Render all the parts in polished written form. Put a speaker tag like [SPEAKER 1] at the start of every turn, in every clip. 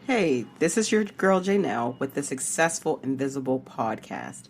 [SPEAKER 1] Hey, this is your girl Janelle with the Successful Invisible podcast.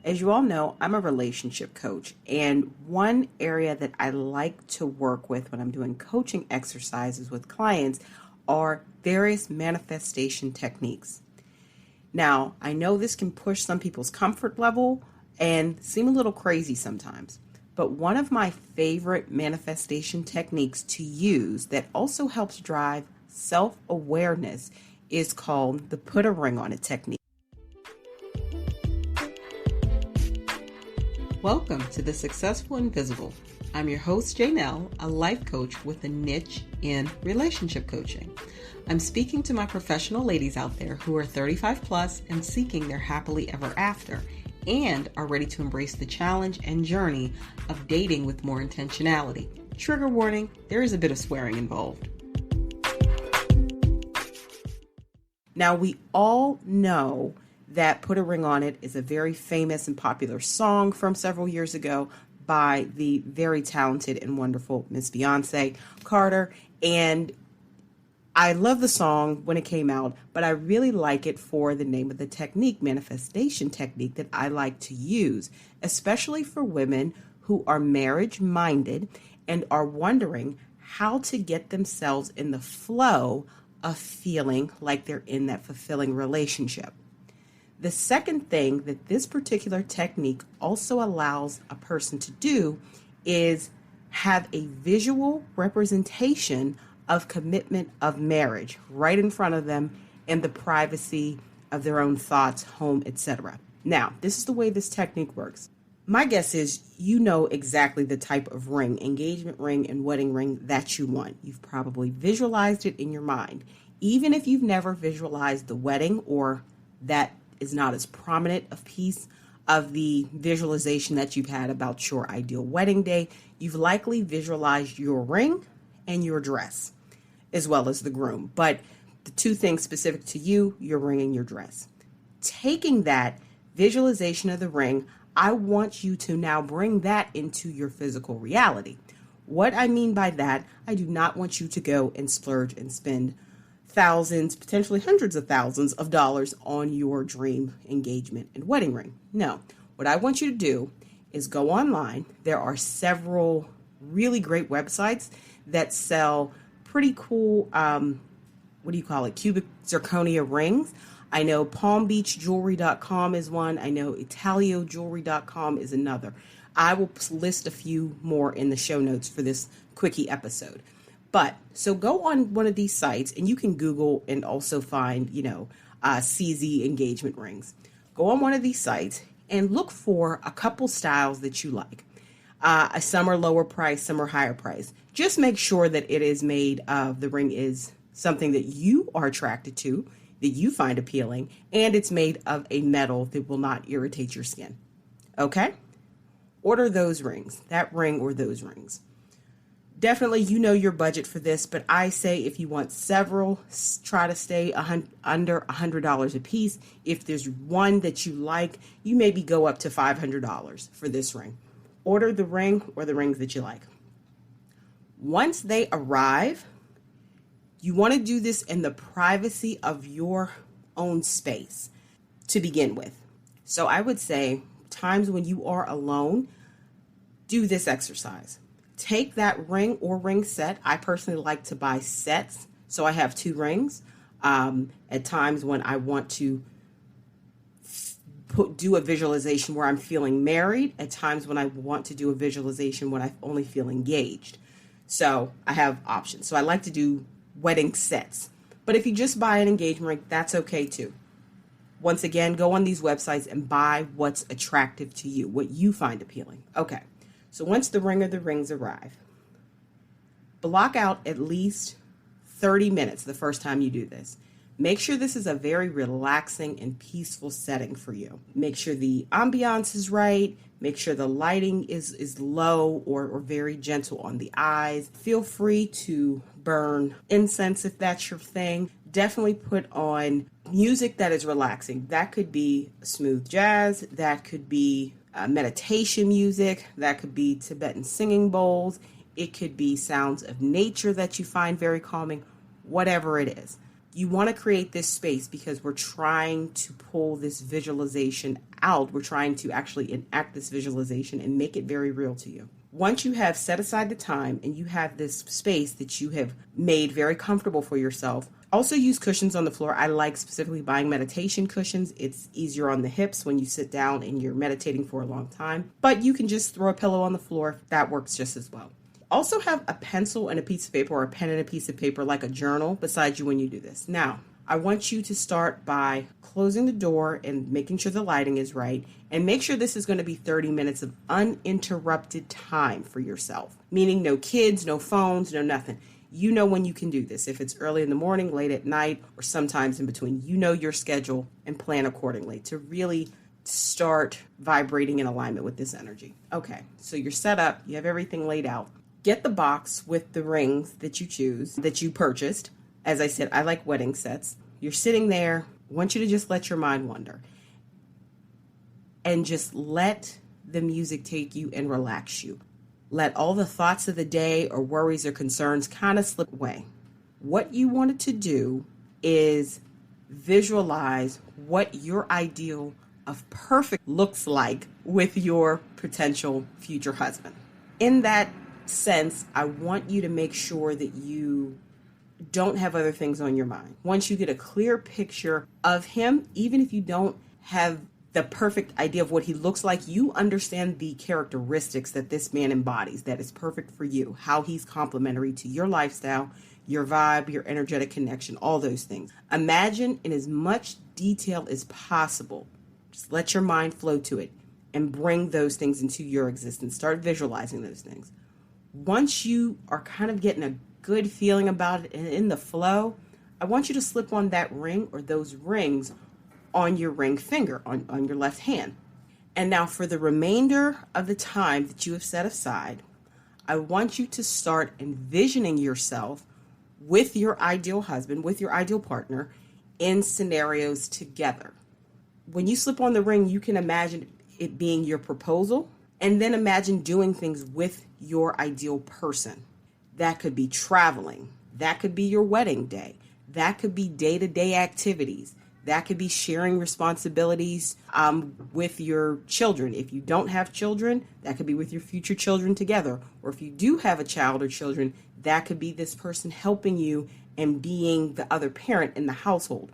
[SPEAKER 1] As you all know, I'm a relationship coach, and one area that I like to work with when I'm doing coaching exercises with clients are various manifestation techniques. Now, I know this can push some people's comfort level and seem a little crazy sometimes, but one of my favorite manifestation techniques to use that also helps drive self-awareness is called the put a ring on it technique. Welcome to the Successful Invisible. I'm your host, Janelle, a life coach with a niche in relationship coaching. I'm speaking to my professional ladies out there who are 35 plus and seeking their happily ever after and are ready to embrace the challenge and journey of dating with more intentionality. Trigger warning, there is a bit of swearing involved. Now, we all know that Put a Ring on It is a very famous and popular song from several years ago by the very talented and wonderful Miss Beyonce Carter. And I love the song when it came out, but I really like it for the name of the technique, manifestation technique, that I like to use, especially for women who are marriage-minded and are wondering how to get themselves in the flow of feeling like they're in that fulfilling relationship. The second thing that this particular technique also allows a person to do is have a visual representation of commitment of marriage right in front of them in the privacy of their own thoughts, home, etc. Now, this is the way this technique works. My guess is you know exactly the type of ring, engagement ring and wedding ring that you want. You've probably visualized it in your mind. Even if you've never visualized the wedding, or that is not as prominent a piece of the visualization that you've had about your ideal wedding day, you've likely visualized your ring and your dress, as well as the groom. But the two things specific to you, your ring and your dress. Taking that visualization of the ring, I want you to now bring that into your physical reality. What I mean by that, I do not want you to go and splurge and spend thousands, potentially hundreds of thousands of dollars on your dream engagement and wedding ring. No, what I want you to do is go online. There are several really great websites that sell pretty cool, cubic zirconia rings. I know palmbeachjewelry.com is one. I know italiojewelry.com is another. I will list a few more in the show notes for this quickie episode. But so go on one of these sites and you can Google and also find, CZ engagement rings. Go on one of these sites and look for a couple styles that you like. Some are lower price, some are higher price. Just make sure that it is made of, the ring is something that you are attracted to, that you find appealing, and it's made of a metal that will not irritate your skin. Okay? Order those rings, that ring or those rings. Definitely, you know your budget for this, but I say if you want several, try to stay under $100 a piece. If there's one that you like, you maybe go up to $500 for this ring. Order the ring or the rings that you like. Once they arrive, you want to do this in the privacy of your own space to begin with. So I would say times when you are alone, do this exercise. Take that ring or ring set. I personally like to buy sets, so I have two rings. At times when I want to do a visualization where I'm feeling married, at times when I want to do a visualization when I only feel engaged. So I have options. So I like to do wedding sets. But if you just buy an engagement ring, that's okay too. Once again, go on these websites and buy what's attractive to you, what you find appealing. Okay. So once the ring or the rings arrive, block out at least 30 minutes the first time you do this. Make sure this is a very relaxing and peaceful setting for you. Make sure the ambiance is right. Make sure the lighting is low or very gentle on the eyes. Feel free to burn incense if that's your thing. Definitely put on music that is relaxing. That could be smooth jazz. That could be meditation music. That could be Tibetan singing bowls. It could be sounds of nature that you find very calming. Whatever it is. You want to create this space because we're trying to pull this visualization out. We're trying to actually enact this visualization and make it very real to you. Once you have set aside the time and you have this space that you have made very comfortable for yourself, also use cushions on the floor. I like specifically buying meditation cushions. It's easier on the hips when you sit down and you're meditating for a long time, but you can just throw a pillow on the floor. That works just as well. Also have a pencil and a piece of paper, or a pen and a piece of paper, like a journal, beside you when you do this. Now, I want you to start by closing the door and making sure the lighting is right, and make sure this is going to be 30 minutes of uninterrupted time for yourself, meaning no kids, no phones, no nothing. You know when you can do this. If it's early in the morning, late at night, or sometimes in between, you know your schedule and plan accordingly to really start vibrating in alignment with this energy. Okay, so you're set up, you have everything laid out. Get the box with the rings that you choose, that you purchased. As I said, I like wedding sets. You're sitting there. I want you to just let your mind wander. And just let the music take you and relax you. Let all the thoughts of the day or worries or concerns kind of slip away. What you wanted to do is visualize what your ideal of perfect looks like with your potential future husband. In that sense, I want you to make sure that you don't have other things on your mind. Once you get a clear picture of him, even if you don't have the perfect idea of what he looks like, you understand the characteristics that this man embodies that is perfect for you, how he's complementary to your lifestyle, your vibe, your energetic connection, all those things. Imagine in as much detail as possible. Just let your mind flow to it and bring those things into your existence. Start visualizing those things. Once you are kind of getting a good feeling about it and in the flow, I want you to slip on that ring or those rings on your ring finger, on your left hand. And now for the remainder of the time that you have set aside, I want you to start envisioning yourself with your ideal husband, with your ideal partner, in scenarios together. When you slip on the ring, you can imagine it being your proposal, and then imagine doing things with your ideal person. That could be traveling. That could be your wedding day. That could be day-to-day activities. That could be sharing responsibilities with your children. If you don't have children, that could be with your future children together. Or if you do have a child or children, that could be this person helping you and being the other parent in the household.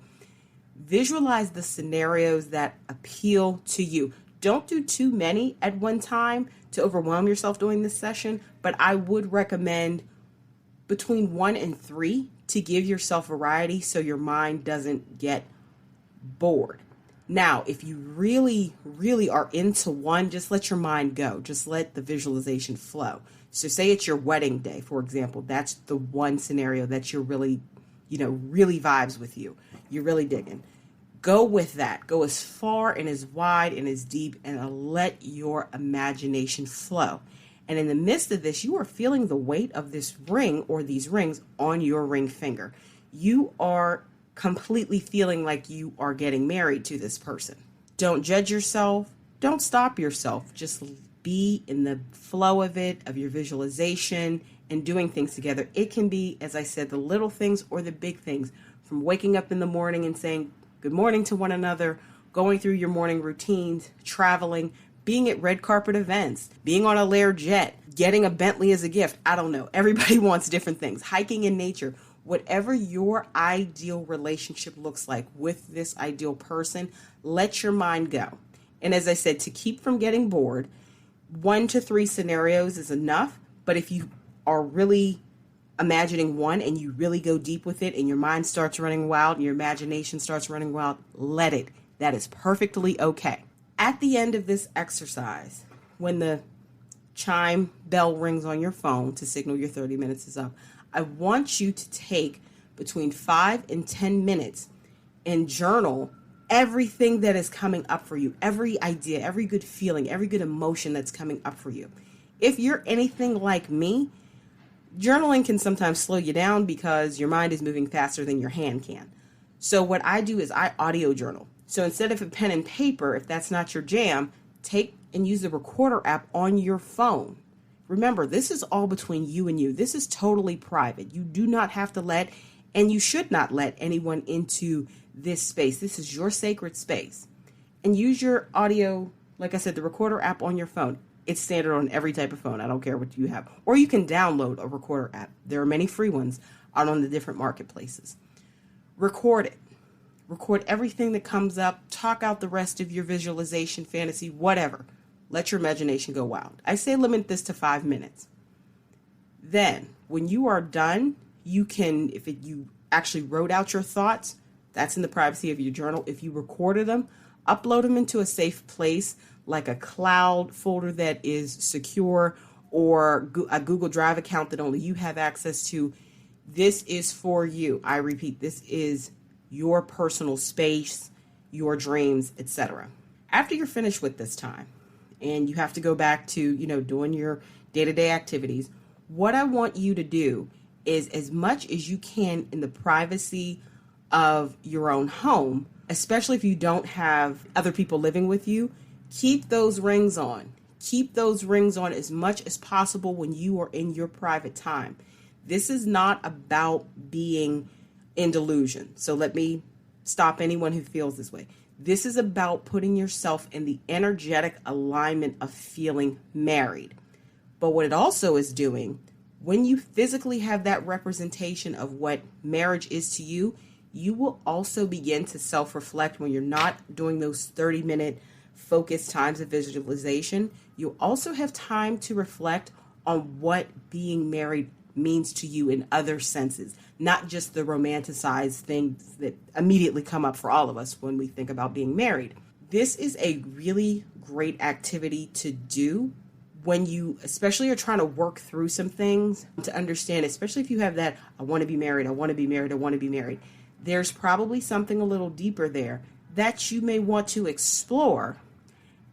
[SPEAKER 1] Visualize the scenarios that appeal to you. Don't do too many at one time to overwhelm yourself during this session, but I would recommend between 1 and 3 to give yourself variety so your mind doesn't get bored. Now, if you really, really are into one, just let your mind go. Just let the visualization flow. So say it's your wedding day, for example. That's the one scenario that you're really, really vibes with you. You're really digging. Go with that. Go as far and as wide and as deep and let your imagination flow. And in the midst of this, you are feeling the weight of this ring or these rings on your ring finger. You are completely feeling like you are getting married to this person. Don't judge yourself. Don't stop yourself. Just be in the flow of it, of your visualization and doing things together. It can be, as I said, the little things or the big things, from waking up in the morning and saying good morning to one another, going through your morning routines, traveling, being at red carpet events, being on a Learjet, getting a Bentley as a gift. I don't know. Everybody wants different things. Hiking in nature. Whatever your ideal relationship looks like with this ideal person, let your mind go. And as I said, to keep from getting bored, 1 to 3 scenarios is enough. But if you are really imagining one and you really go deep with it and your mind starts running wild and your imagination starts running wild, let it. That is perfectly okay. At the end of this exercise, when the chime bell rings on your phone to signal your 30 minutes is up, I want you to take between 5 and 10 minutes and journal everything that is coming up for you, every idea, every good feeling, every good emotion that's coming up for you. If you're anything like me, journaling can sometimes slow you down because your mind is moving faster than your hand can. So what I do is I audio journal. So instead of a pen and paper, if that's not your jam, take and use the recorder app on your phone. Remember, this is all between you and you. This is totally private. You do not have to let And you should not let anyone into this space. This is your sacred space. And use your audio, like I said, the recorder app on your phone. It's standard on every type of phone. I don't care what you have. Or you can download a recorder app. There are many free ones out on the different marketplaces. Record it. Record everything that comes up. Talk out the rest of your visualization, fantasy, whatever. Let your imagination go wild. I say limit this to 5 minutes. Then, when you are done, you can, you actually wrote out your thoughts, that's in the privacy of your journal. If you recorded them, upload them into a safe place like a cloud folder that is secure, or a Google Drive account that only you have access to. This is for you. I repeat, this is your personal space, your dreams, etc. After you're finished with this time and you have to go back to, doing your day-to-day activities, what I want you to do is, as much as you can in the privacy of your own home, especially if you don't have other people living with you, keep those rings on. Keep those rings on as much as possible when you are in your private time. This is not about being in delusion. So let me stop anyone who feels this way. This is about putting yourself in the energetic alignment of feeling married. But what it also is doing, when you physically have that representation of what marriage is to you, you will also begin to self-reflect when you're not doing those 30-minute focused times of visualization. You'll also have time to reflect on what being married means to you in other senses, not just the romanticized things that immediately come up for all of us when we think about being married. This is a really great activity to do when you especially are trying to work through some things, to understand, especially if you have that, I want to be married, I want to be married, I want to be married. There's probably something a little deeper there that you may want to explore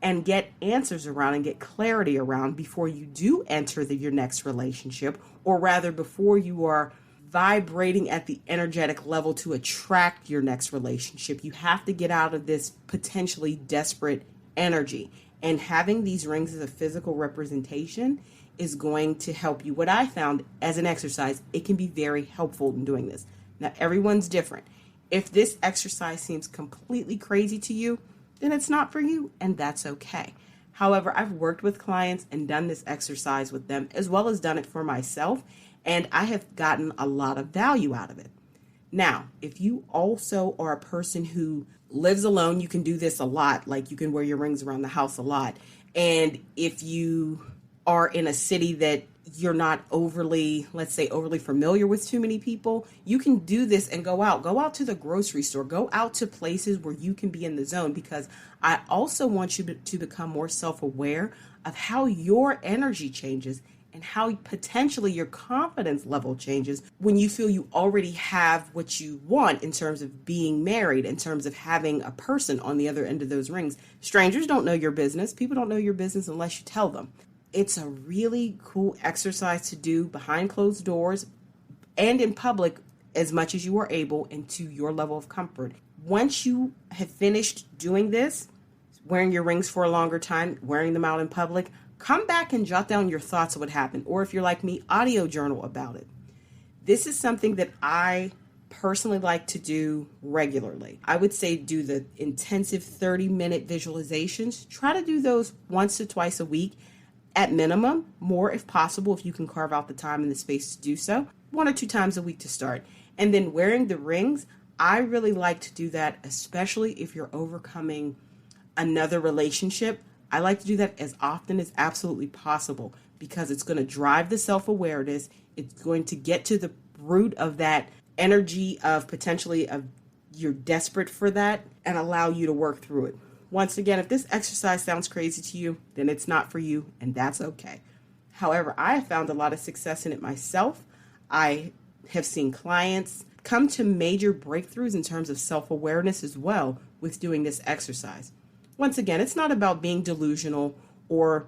[SPEAKER 1] and get answers around and get clarity around before you do enter your next relationship, or rather before you are vibrating at the energetic level to attract your next relationship. You have to get out of this potentially desperate energy. And having these rings as a physical representation is going to help you. What I found as an exercise, it can be very helpful in doing this. Now, everyone's different. If this exercise seems completely crazy to you, then it's not for you, and that's okay. However, I've worked with clients and done this exercise with them, as well as done it for myself, and I have gotten a lot of value out of it. Now, if you also are a person who lives alone, you can do this a lot. Like, you can wear your rings around the house a lot. And if you are in a city that you're not overly familiar with too many people, you can do this and go out to the grocery store, go out to places where you can be in the zone, because I also want you to become more self-aware of how your energy changes and how potentially your confidence level changes when you feel you already have what you want in terms of being married, in terms of having a person on the other end of those rings. Strangers don't know your business. People don't know your business unless you tell them. It's a really cool exercise to do behind closed doors and in public as much as you are able and to your level of comfort. Once you have finished doing this, wearing your rings for a longer time, wearing them out in public, come back and jot down your thoughts of what happened. Or if you're like me, audio journal about it. This is something that I personally like to do regularly. I would say do the intensive 30-minute visualizations. Try to do those once to twice a week. At minimum, more if possible, if you can carve out the time and the space to do so, 1 or 2 times a week to start. And then wearing the rings, I really like to do that, especially if you're overcoming another relationship. I like to do that as often as absolutely possible, because it's going to drive the self-awareness. It's going to get to the root of that energy of potentially of you're desperate for that, and allow you to work through it. Once again, if this exercise sounds crazy to you, then it's not for you, and that's okay. However, I have found a lot of success in it myself. I have seen clients come to major breakthroughs in terms of self-awareness as well with doing this exercise. Once again, it's not about being delusional or,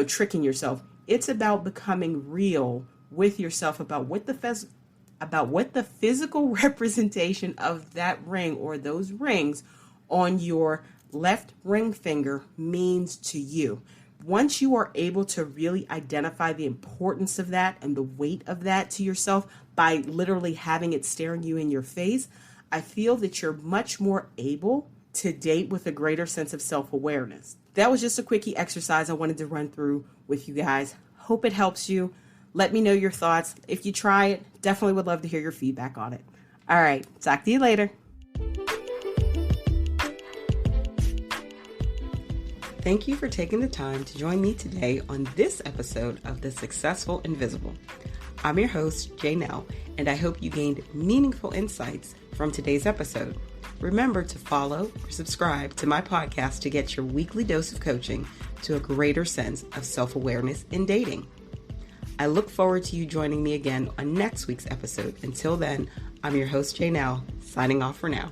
[SPEAKER 1] tricking yourself. It's about becoming real with yourself about what the physical representation of that ring or those rings on your left ring finger means to you. once you are able to really identify the importance of that and the weight of that to yourself by literally having it staring you in your face, I feel that you're much more able to date with a greater sense of self-awareness. That was just a quickie exercise I wanted to run through with you guys. Hope it helps you. Let me know your thoughts. If you try it, definitely would love to hear your feedback on it. All right, talk to you later. Thank you for taking the time to join me today on this episode of The Successful Invisible. I'm your host, Janelle, and I hope you gained meaningful insights from today's episode. Remember to follow or subscribe to my podcast to get your weekly dose of coaching to a greater sense of self-awareness in dating. I look forward to you joining me again on next week's episode. Until then, I'm your host, Janelle, signing off for now.